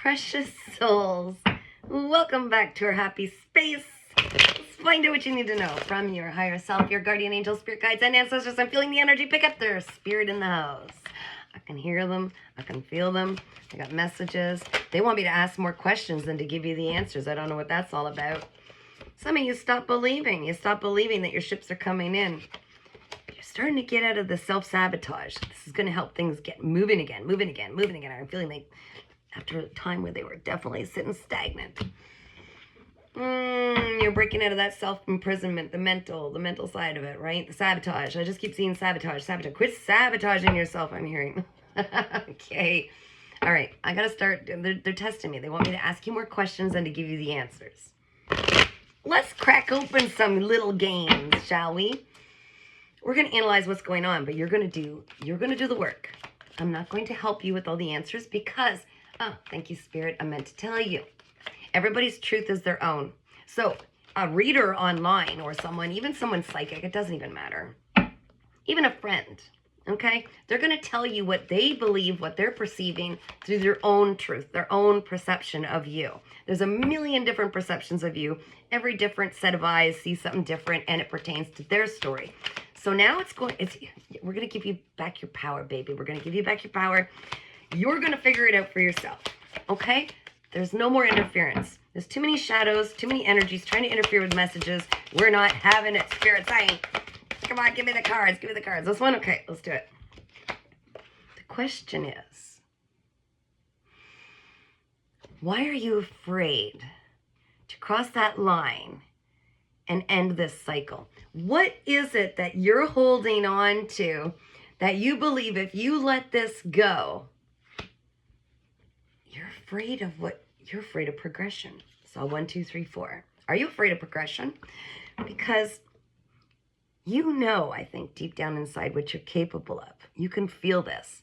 precious souls. Welcome back to our happy space. Let's find out what you need to know from your higher self, your guardian angels, spirit guides, and ancestors. I'm feeling the energy. Pick up their spirit in the house. I can hear them. I can feel them. I got messages. They want me to ask more questions than to give you the answers. I don't know what that's all about. Some of you stop believing. You stop believing that your ships are coming in. You're starting to get out of the self-sabotage. This is going to help things get moving again. I'm feeling like after a time where they were definitely sitting stagnant. You're breaking out of that self-imprisonment, the mental side of it, right? The sabotage. I just keep seeing sabotage. Quit sabotaging yourself, I'm hearing. Okay. All right. I got to start. They're testing me. They want me to ask you more questions than to give you the answers. Let's crack open some little games, shall we? We're going to analyze what's going on, but you're going to do the work. I'm not going to help you with all the answers because, oh, thank you, Spirit. I meant to tell you. Everybody's truth is their own. So a reader online or someone, even someone psychic, it doesn't even matter. Even a friend, okay? They're going to tell you what they believe, what they're perceiving through their own truth, their own perception of you. There's a million different perceptions of you. Every different set of eyes sees something different, and it pertains to their story. So now we're going to give you back your power, baby. We're going to give you back your power. You're going to figure it out for yourself, okay? There's no more interference. There's too many shadows, too many energies trying to interfere with messages. We're not having it, spirits. Come on, give me the cards. Give me the cards. This one? Okay, let's do it. The question is, why are you afraid to cross that line and end this cycle? What is it that you're holding on to that you believe if you let this go, you're afraid of progression? So 1, 2, 3, 4. Are you afraid of progression? Because you know, I think deep down inside what you're capable of. You can feel this.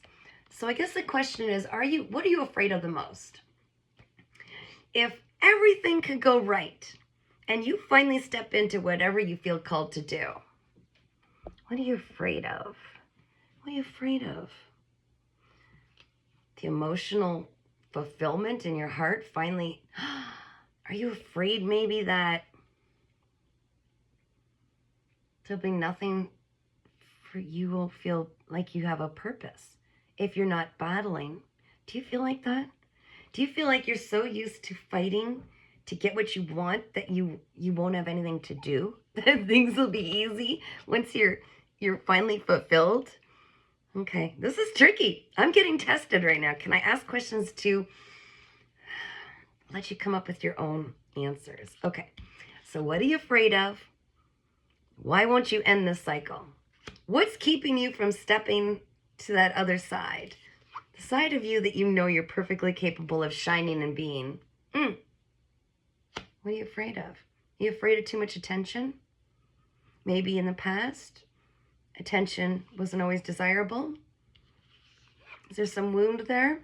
So I guess the question is, what are you afraid of the most? If everything could go right and you finally step into whatever you feel called to do, what are you afraid of? What are you afraid of? The emotional fulfillment in your heart finally. Are you afraid maybe that there'll be nothing for you? Will feel like you have a purpose if you're not battling? Do you feel like that? Do you feel like you're so used to fighting to get what you want that you won't have anything to do? That things will be easy once you're finally fulfilled? Okay, this is tricky. I'm getting tested right now. Can I ask questions to let you come up with your own answers? Okay, so what are you afraid of? Why won't you end this cycle? What's keeping you from stepping to that other side? The side of you that you know you're perfectly capable of shining and being. What are you afraid of? Are you afraid of too much attention? Maybe in the past, attention wasn't always desirable. Is there some wound there?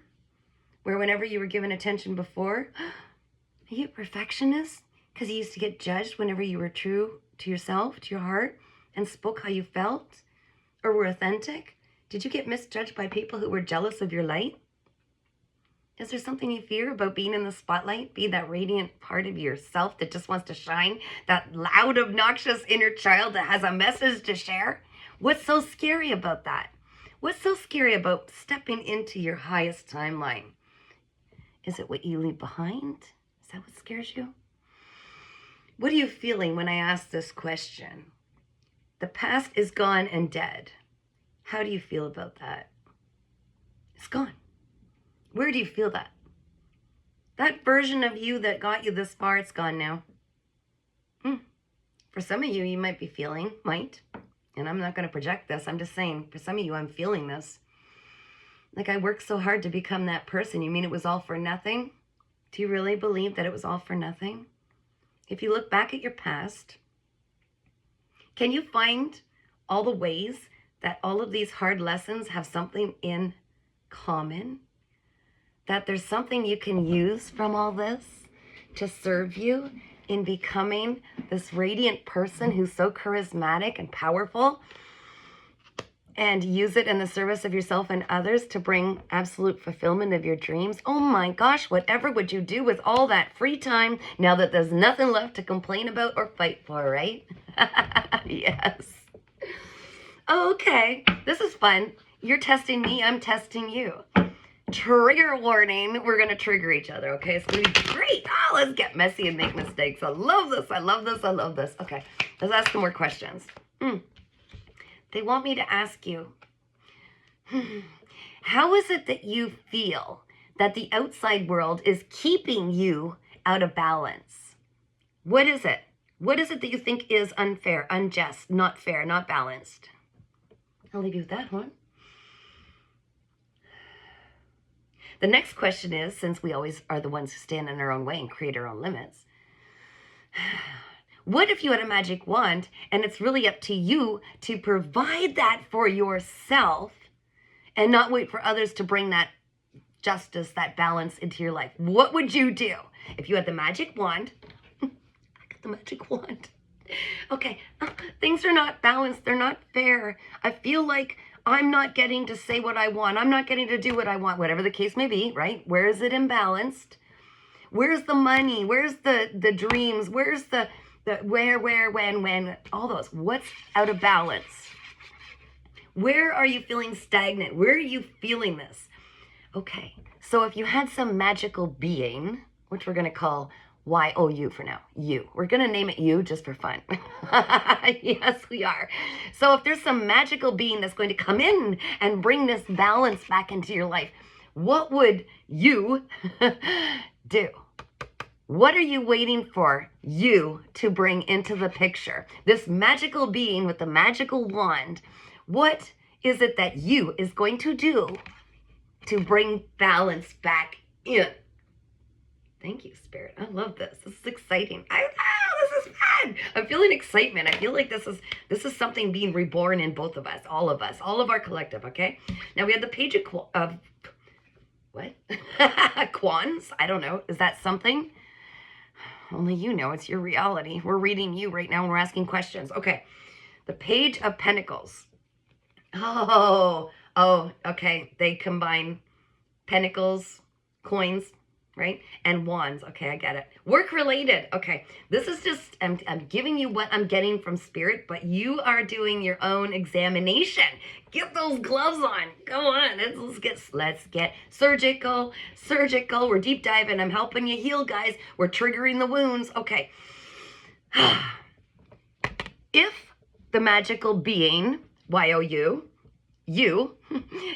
Where whenever you were given attention before, are you a perfectionist? Because you used to get judged whenever you were true to yourself, to your heart, and spoke how you felt, or were authentic? Did you get misjudged by people who were jealous of your light? Is there something you fear about being in the spotlight? Be that radiant part of yourself that just wants to shine? That loud, obnoxious inner child that has a message to share? What's so scary about that? What's so scary about stepping into your highest timeline? Is it what you leave behind? Is that what scares you? What are you feeling when I ask this question? The past is gone and dead. How do you feel about that? It's gone. Where do you feel that? That version of you that got you this far, it's gone now. For some of you, you might be feeling, and I'm not going to project this. I'm just saying, for some of you, I'm feeling this. Like, I worked so hard to become that person. You mean it was all for nothing? Do you really believe that it was all for nothing? If you look back at your past, can you find all the ways that all of these hard lessons have something in common? That there's something you can use from all this to serve you in becoming this radiant person who's so charismatic and powerful and use it in the service of yourself and others to bring absolute fulfillment of your dreams? Oh my gosh, whatever would you do with all that free time now that there's nothing left to complain about or fight for, right? Yes. Okay, this is fun. You're testing me, I'm testing you. Trigger warning, we're going to trigger each other, okay? It's going to be great. Oh, let's get messy and make mistakes. I love this, I love this, I love this. Okay, let's ask some more questions. They want me to ask you, how is it that you feel that the outside world is keeping you out of balance? What is it? What is it that you think is unfair, unjust, not fair, not balanced? I'll leave you with that one. The next question is, since we always are the ones who stand in our own way and create our own limits, what if you had a magic wand and it's really up to you to provide that for yourself and not wait for others to bring that justice, that balance into your life? What would you do if you had the magic wand? I got the magic wand. Okay, things are not balanced. They're not fair. I feel like I'm not getting to say what I want. I'm not getting to do what I want, whatever the case may be, right? Where is it imbalanced? Where's the money? Where's the dreams? Where's the where, when, all those? What's out of balance? Where are you feeling stagnant? Where are you feeling this? Okay, so if you had some magical being, which we're going to call YOU for now, you. We're going to name it you just for fun. Yes, we are. So if there's some magical being that's going to come in and bring this balance back into your life, what would you do? What are you waiting for you to bring into the picture? This magical being with the magical wand, what is it that you is going to do to bring balance back in? Thank you, Spirit. I love this. This is exciting. This is fun. I'm feeling excitement. I feel like this is something being reborn in both of us, all of our collective, okay? Now we have the page of what? Quans? I don't know. Is that something? Only you know. It's your reality. We're reading you right now and we're asking questions. Okay. The page of pentacles. Oh, okay. They combine pentacles, coins, right? And wands. Okay, I get it. Work related. Okay. This is just, I'm giving you what I'm getting from Spirit, but you are doing your own examination. Get those gloves on. Go on. Let's get surgical. We're deep diving. I'm helping you heal, guys. We're triggering the wounds. Okay. If the magical being, YOU,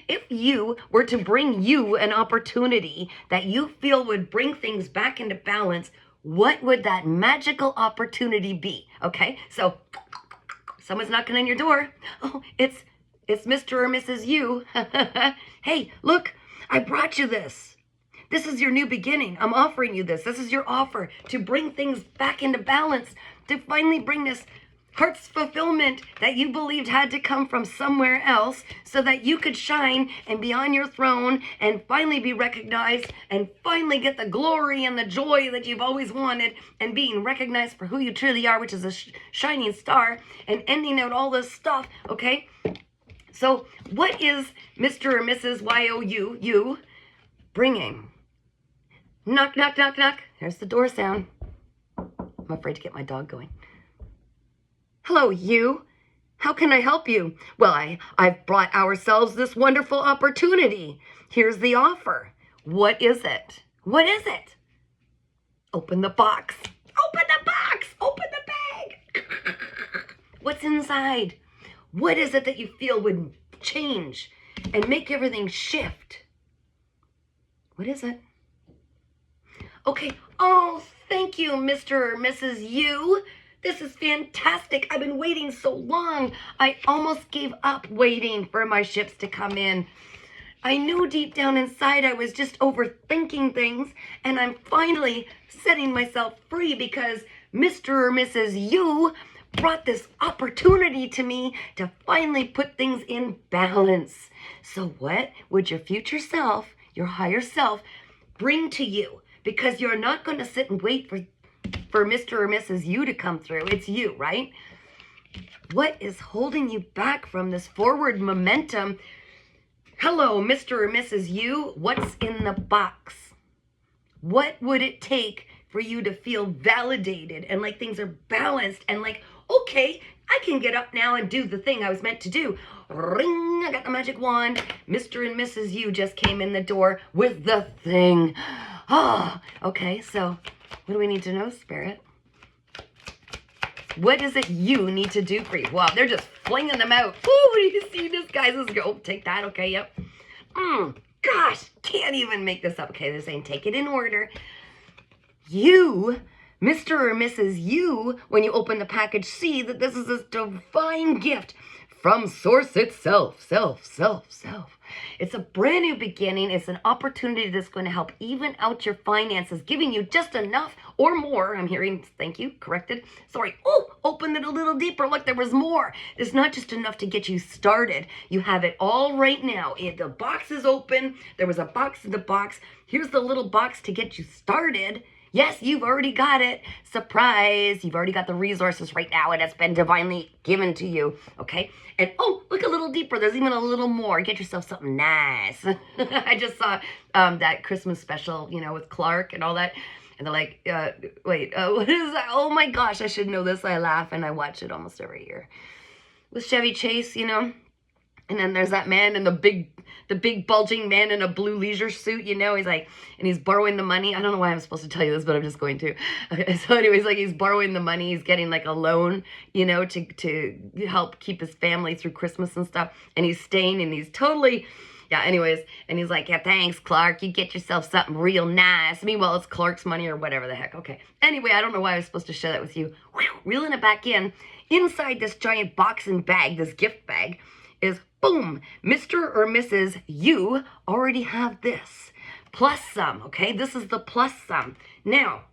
if you were to bring you an opportunity that you feel would bring things back into balance, what would that magical opportunity be? Okay, so someone's knocking on your door. Oh, it's Mr. or Mrs. You. Hey, look, I brought you this. This is your new beginning. I'm offering you this. This is your offer to bring things back into balance, to finally bring this heart's fulfillment that you believed had to come from somewhere else so that you could shine and be on your throne and finally be recognized and finally get the glory and the joy that you've always wanted and being recognized for who you truly are, which is a shining star, and ending out all this stuff, okay? So what is Mr. or Mrs. YOU bringing? Knock, knock, knock, knock. There's the door sound. I'm afraid to get my dog going. Hello, you. How can I help you? Well, I've brought ourselves this wonderful opportunity. Here's the offer. What is it? What is it? Open the box. Open the box. Open the bag. What's inside? What is it that you feel would change and make everything shift? What is it? Okay. Oh, thank you, Mr. or Mrs. You. This is fantastic. I've been waiting so long. I almost gave up waiting for my ships to come in. I knew deep down inside I was just overthinking things, and I'm finally setting myself free because Mr. or Mrs. You brought this opportunity to me to finally put things in balance. So what would your future self, your higher self, bring to you? Because you're not going to sit and wait for Mr. or Mrs. You to come through. It's you, right? What is holding you back from this forward momentum? Hello, Mr. or Mrs. You. What's in the box? What would it take for you to feel validated and like things are balanced and like, okay, I can get up now and do the thing I was meant to do. Ring, I got the magic wand. Mr. and Mrs. You just came in the door with the thing. Oh, okay, so what do we need to know, Spirit? What is it you need to do for you? Wow, they're just flinging them out. Ooh, do you see this, guys? Let's go. Take that. Okay, yep. Gosh, can't even make this up. Okay, they're saying take it in order. You, Mr. or Mrs. You, when you open the package, see that this is a divine gift from Source itself. Self. It's a brand new beginning. It's an opportunity that's going to help even out your finances, giving you just enough or more. I'm hearing, thank you, corrected. Sorry. Oh, opened it a little deeper. Look, there was more. It's not just enough to get you started. You have it all right now. The box is open. There was a box in the box. Here's the little box to get you started. Yes, you've already got it. Surprise. You've already got the resources right now. It has been divinely given to you. Okay. And oh, look a little deeper. There's even a little more. Get yourself something nice. I just saw that Christmas special, with Clark and all that. And they're like, what is that? Oh my gosh, I should know this. I laugh and I watch it almost every year. With Chevy Chase, And then there's that man in the big bulging man in a blue leisure suit, he's like, and he's borrowing the money. I don't know why I'm supposed to tell you this, but I'm just going to. Okay, so anyways, like he's borrowing the money. He's getting like a loan, to help keep his family through Christmas and stuff. And he's staying and he's totally, anyways. And he's like, yeah, thanks, Clark. You get yourself something real nice. Meanwhile, it's Clark's money or whatever the heck. Okay. Anyway, I don't know why I was supposed to share that with you. Reeling it back in. Inside this giant box and bag, this gift bag, is boom, Mr. or Mrs. You already have this. Plus some, okay? This is the plus some. Now,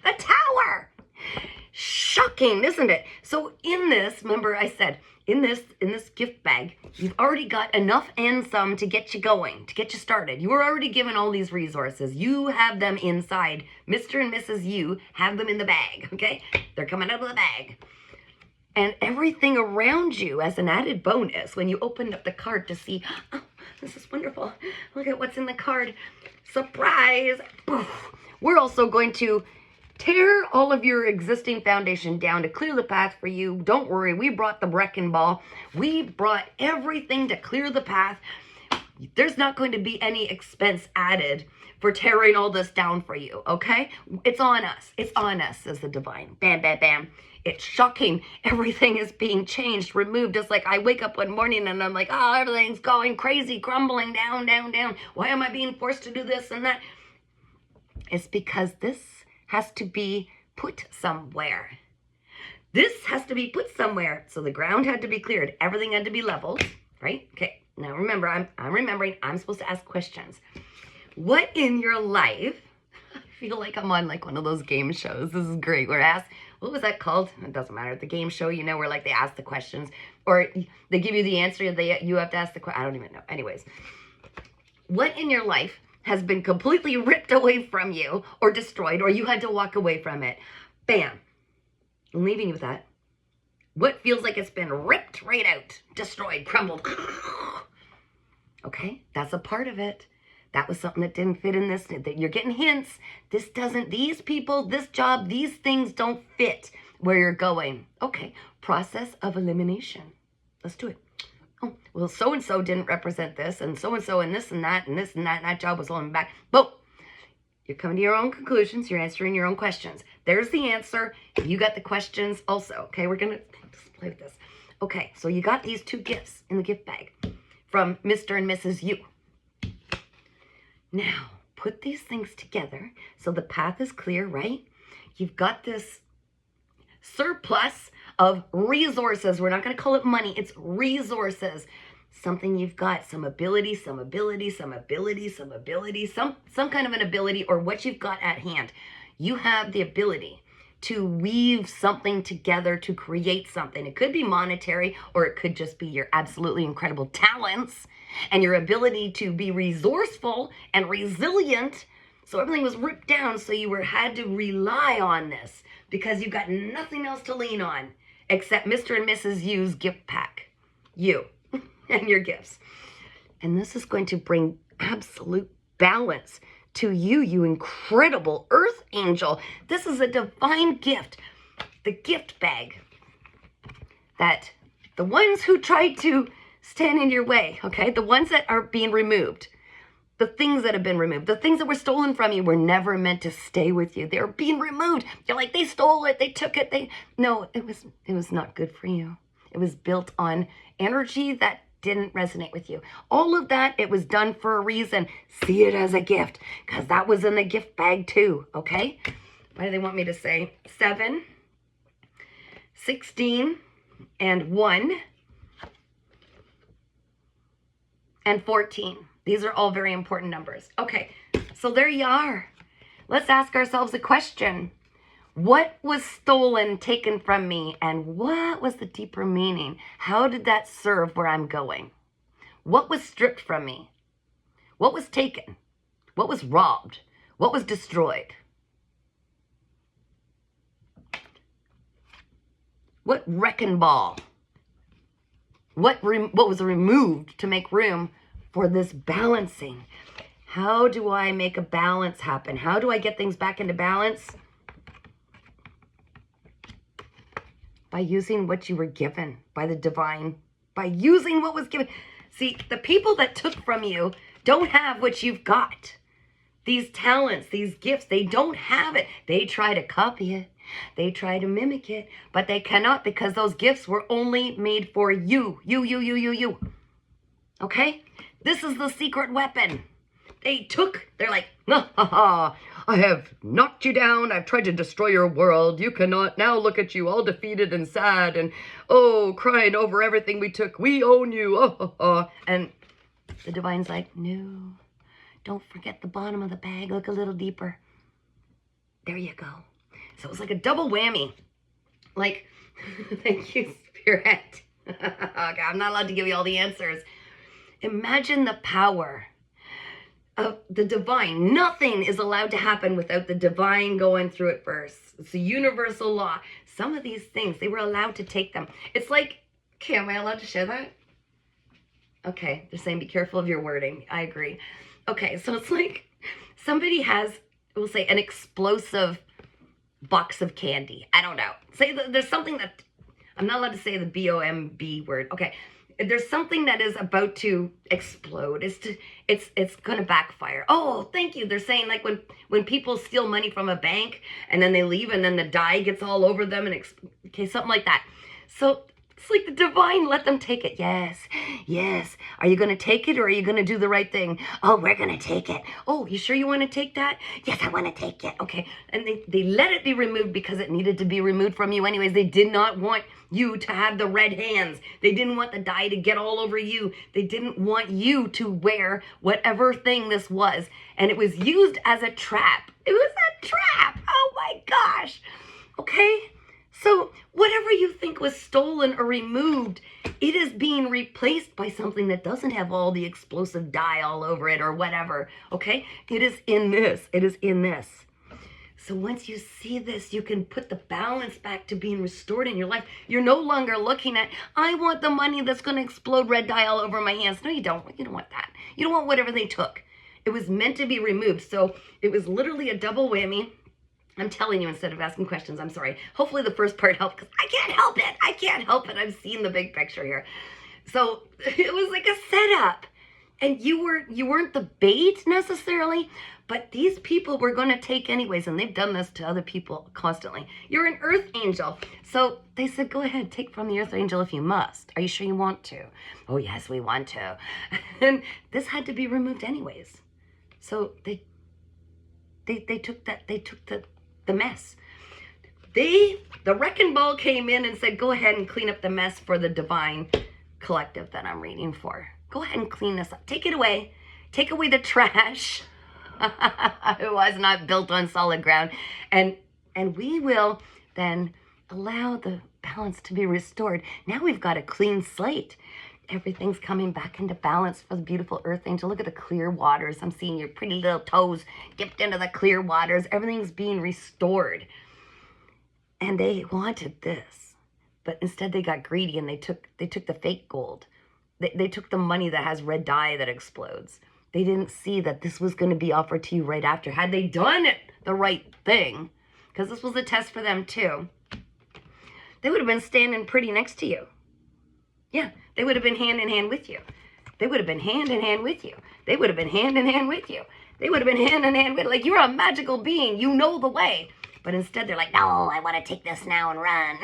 the tower. Shocking, isn't it? So in this, remember I said, in this gift bag, you've already got enough and some to get you going, to get you started. You were already given all these resources. You have them inside. Mr. and Mrs. You have them in the bag, okay? They're coming out of the bag. And everything around you as an added bonus, when you opened up the card to see, oh, this is wonderful. Look at what's in the card. Surprise. We're also going to tear all of your existing foundation down to clear the path for you. Don't worry, we brought the wrecking ball. We brought everything to clear the path. There's not going to be any expense added for tearing all this down for you, okay? It's on us. It's on us, says the divine. Bam, bam, bam. It's shocking. Everything is being changed, removed. It's like I wake up one morning and I'm like, oh, everything's going crazy, crumbling down, down, down. Why am I being forced to do this and that? It's because this has to be put somewhere. This has to be put somewhere. So the ground had to be cleared. Everything had to be leveled, right? Okay. Now remember, I'm remembering I'm supposed to ask questions. What in your life, I feel like I'm on like one of those game shows. This is great. Where I ask, what was that called? It doesn't matter. The game show, where like they ask the questions or they give you the answer. You have to ask the question. I don't even know. Anyways, what in your life has been completely ripped away from you or destroyed, or you had to walk away from it? Bam. I'm leaving you with that. What feels like it's been ripped right out, destroyed, crumbled? Okay, that's a part of it. That was something that didn't fit in this. That you're getting hints. These people, this job, these things don't fit where you're going. Okay, process of elimination. Let's do it. Oh, well, so-and-so didn't represent this, and so-and-so, and this and that, and this and that, and that job was holding me back. Boom. You're coming to your own conclusions. You're answering your own questions. There's the answer. You got the questions also. Okay, we're going to just play with this. Okay, so you got these two gifts in the gift bag from Mr. and Mrs. You. Now, put these things together so the path is clear, right? You've got this surplus of resources. We're not going to call it money. It's resources. Something you've got, some ability, some kind of an ability, or what you've got at hand. You have the ability to weave something together to create something. It could be monetary, or it could just be your absolutely incredible talents and your ability to be resourceful and resilient So everything was ripped down, so you had to rely on this because you got nothing else to lean on except Mr. and Mrs. U's gift pack. You and your gifts. And this is going to bring absolute balance to you, you incredible earth angel. This is a divine gift. The gift bag that the ones who tried to stand in your way, okay, the ones that are being removed, the things that have been removed, the things that were stolen from you were never meant to stay with you. They're being removed. You're like, they stole it, they took it, no, it was not good for you. It was built on energy that didn't resonate with you. All of that, it was done for a reason. See it as a gift, because that was in the gift bag too, okay? Why do they want me to say 7, 16, and 1, and 14? These are all very important numbers. Okay, so there you are. Let's ask ourselves a question. What was stolen, taken from me, and what was the deeper meaning? How did that serve where I'm going? What was stripped from me? What was taken? What was robbed? What was destroyed? What wrecking ball? What was removed to make room for this balancing? How do I make a balance happen? How do I get things back into balance? By using what you were given by the divine, by using what was given. See, the people that took from you don't have what you've got. These talents, these gifts, they don't have it. They try to copy it. They try to mimic it, but they cannot, because those gifts were only made for you. You. Okay? This is the secret weapon. They're like, I have knocked you down. I've tried to destroy your world. You cannot. Now look at you, all defeated and sad and, crying over everything we took. We own you. And the divine's like, no, don't forget the bottom of the bag. Look a little deeper. There you go. So it was like a double whammy. Like, thank you, Spirit. Okay, I'm not allowed to give you all the answers. Imagine the power of the divine. Nothing is allowed to happen without the divine going through it first. It's a universal law. Some of these things, they were allowed to take them. It's like, okay, am I allowed to share that? Okay, they're saying be careful of your wording. I agree. Okay, so it's like somebody has, we'll say, an explosive box of candy. I don't know. Say that there's something that, I'm not allowed to say the B-O-M-B word. Okay. There's something that is about to explode. It's going to backfire. Oh, thank you. They're saying like when people steal money from a bank and then they leave and then the dye gets all over them and okay, something like that. So it's like the divine, let them take it. Yes. Are you going to take it or are you going to do the right thing? Oh, we're going to take it. Oh, you sure you want to take that? Yes, I want to take it. Okay. And they let it be removed because it needed to be removed from you anyways. They did not want you to have the red hands. They didn't want the dye to get all over you. They didn't want you to wear whatever thing this was. And it was used as a trap. It was a trap. Oh my gosh. Okay. So whatever you think was stolen or removed, it is being replaced by something that doesn't have all the explosive dye all over it or whatever, okay? It is in this. It is in this. So once you see this, you can put the balance back to being restored in your life. You're no longer looking at, I want the money that's going to explode red dye all over my hands. No, you don't. You don't want that. You don't want whatever they took. It was meant to be removed. So it was literally a double whammy. I'm telling you instead of asking questions. I'm sorry. Hopefully the first part helped because I can't help it. I can't help it. I'm seeing the big picture here. So it was like a setup. And you weren't the bait necessarily, but these people were going to take anyways, and they've done this to other people constantly. You're an earth angel. So they said, go ahead, take from the earth angel if you must. Are you sure you want to? Oh, yes, we want to. And this had to be removed anyways. So they took the mess. The wrecking ball came in and said, go ahead and clean up the mess for the divine collective that I'm reading for. Go ahead and clean this up. Take it away. Take away the trash. It was not built on solid ground. And we will then allow the balance to be restored. Now we've got a clean slate. everything's coming back into balance for the beautiful earth angel. Look at the clear waters. I'm seeing your pretty little toes dipped into the clear waters. Everything's being restored. And they wanted this, but instead they got greedy and they took the fake gold. They took the money that has red dye that explodes. They didn't see that this was going to be offered to you right after. Had they done it the right thing, because this was a test for them too, they would have been standing pretty next to you. Yeah, they would have been hand in hand with you. They would have been hand in hand with you. They would have been hand in hand with you. They would have been hand in hand with, like, you're a magical being. You know the way. But instead they're like, no, I want to take this now and run.